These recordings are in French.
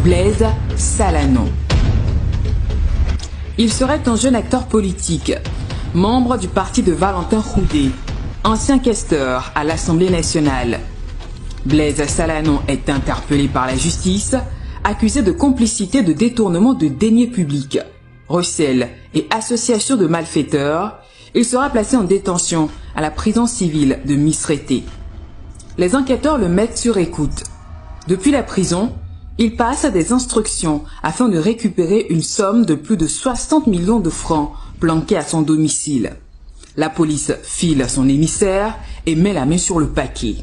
Blaise Salanon. Il serait un jeune acteur politique, membre du parti de Valentin Roudet, ancien questeur à l'Assemblée nationale. Blaise Salanon est interpellé par la justice, accusé de complicité de détournement de deniers publics, recel et association de malfaiteurs. Il sera placé en détention à la prison civile de Misrété. Les enquêteurs le mettent sur écoute. Depuis la prison, il passe à des instructions afin de récupérer une somme de plus de 60 millions de francs planqués à son domicile. La police file son émissaire et met la main sur le paquet.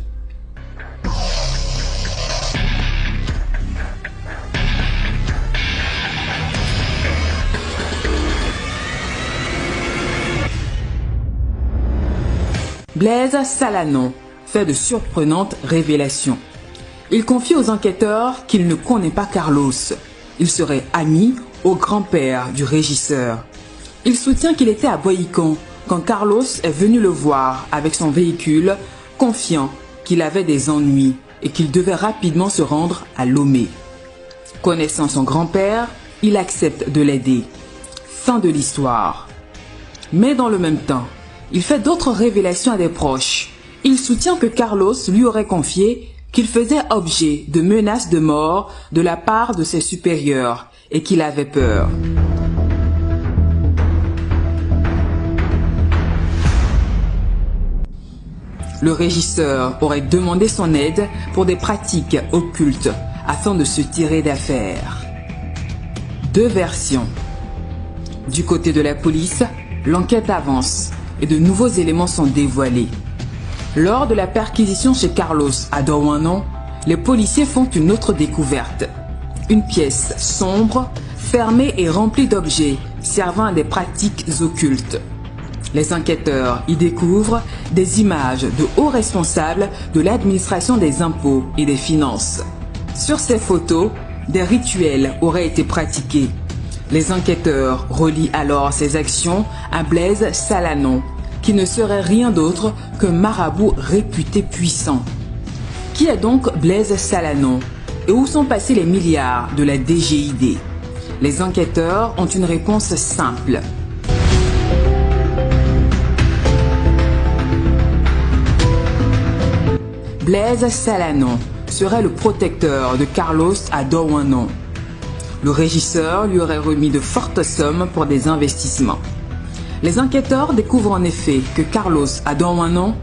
Blaise Salanon fait de surprenantes révélations. Il confie aux enquêteurs qu'il ne connaît pas Carlos. Il serait ami au grand-père du régisseur. Il soutient qu'il était à Boycon quand Carlos est venu le voir avec son véhicule, confiant qu'il avait des ennuis et qu'il devait rapidement se rendre à Lomé. Connaissant son grand-père, il accepte de l'aider. Fin de l'histoire. Mais dans le même temps, il fait d'autres révélations à des proches. Il soutient que Carlos lui aurait confié qu'il faisait objet de menaces de mort de la part de ses supérieurs et qu'il avait peur. Le régisseur aurait demandé son aide pour des pratiques occultes afin de se tirer d'affaire. Deux versions. Du côté de la police, l'enquête avance et de nouveaux éléments sont dévoilés. Lors de la perquisition chez Carlos à Douarnenez, les policiers font une autre découverte. Une pièce sombre, fermée et remplie d'objets servant à des pratiques occultes. Les enquêteurs y découvrent des images de hauts responsables de l'administration des impôts et des finances. Sur ces photos, des rituels auraient été pratiqués. Les enquêteurs relient alors ces actions à Blaise Salanon, qui ne serait rien d'autre qu'un marabout réputé puissant. Qui est donc Blaise Salanon et où sont passés les milliards de la DGID? Les enquêteurs ont une réponse simple. Blaise Salanon serait le protecteur de Carlos à Douarnenez. Le régisseur lui aurait remis de fortes sommes pour des investissements. Les enquêteurs découvrent en effet que Carlos à Douarnenez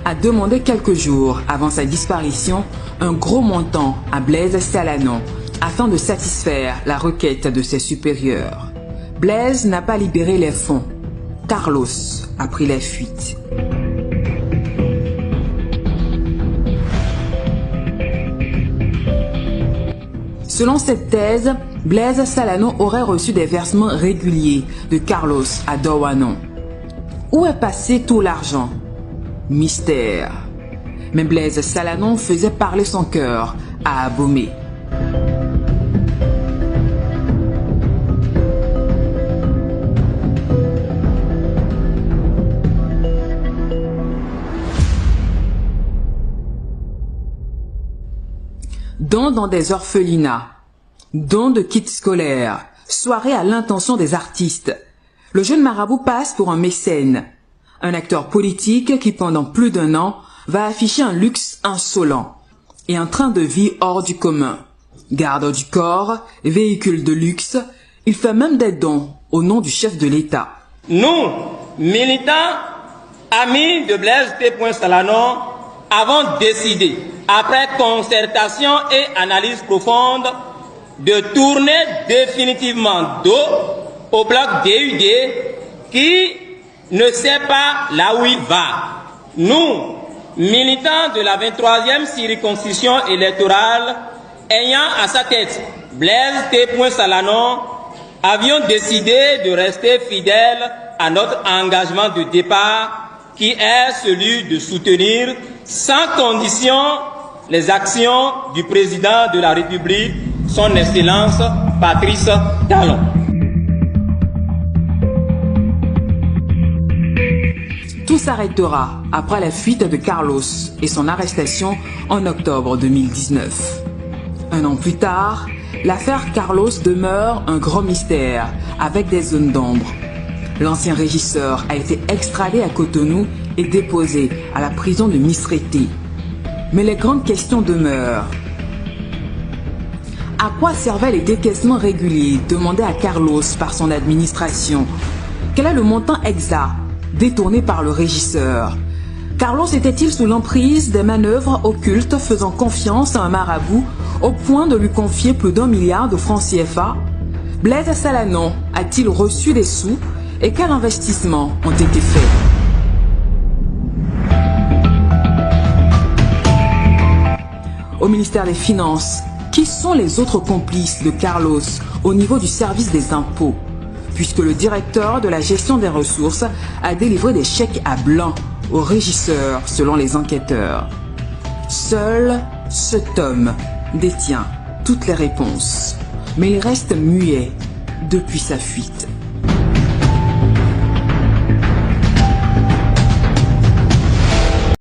a demandé quelques jours avant sa disparition un gros montant à Blaise Salanon afin de satisfaire la requête de ses supérieurs. Blaise n'a pas libéré les fonds. Carlos a pris la fuite. Selon cette thèse, Blaise Salanon aurait reçu des versements réguliers de Carlos à Douarnenez. Où est passé tout l'argent? Mystère. Mais Blaise Salanon faisait parler son cœur à Abomey. Dons dans des orphelinats, dons de kits scolaires, soirées à l'intention des artistes. Le jeune marabout passe pour un mécène, un acteur politique qui pendant plus d'1 an va afficher un luxe insolent et un train de vie hors du commun. Garde du corps, véhicule de luxe, il fait même des dons au nom du chef de l'État. Nous, militants, amis de Blaise T. Salanon, avons décidé, après concertation et analyse profonde, de tourner définitivement dos au bloc DUD qui ne sait pas là où il va. Nous, militants de la 23e circonscription électorale, ayant à sa tête Blaise T. Salanon, avions décidé de rester fidèles à notre engagement de départ qui est celui de soutenir sans condition les actions du président de la République, son Excellence Patrice Talon. Tout s'arrêtera après la fuite de Carlos et son arrestation en octobre 2019. 1 an plus tard, l'affaire Carlos demeure un grand mystère avec des zones d'ombre. L'ancien régisseur a été extradé à Cotonou et déposé à la prison de Misrété. Mais les grandes questions demeurent. À quoi servaient les décaissements réguliers demandés à Carlos par son administration? Quel est le montant exact détourné par le régisseur? Carlos était-il sous l'emprise des manœuvres occultes faisant confiance à un marabout au point de lui confier plus d'1 milliard de francs CFA? Blaise Salanon a-t-il reçu des sous et quels investissements ont été faits? Au ministère des Finances, qui sont les autres complices de Carlos au niveau du service des impôts, puisque le directeur de la gestion des ressources a délivré des chèques à blanc aux régisseurs selon les enquêteurs. Seul cet homme détient toutes les réponses, mais il reste muet depuis sa fuite.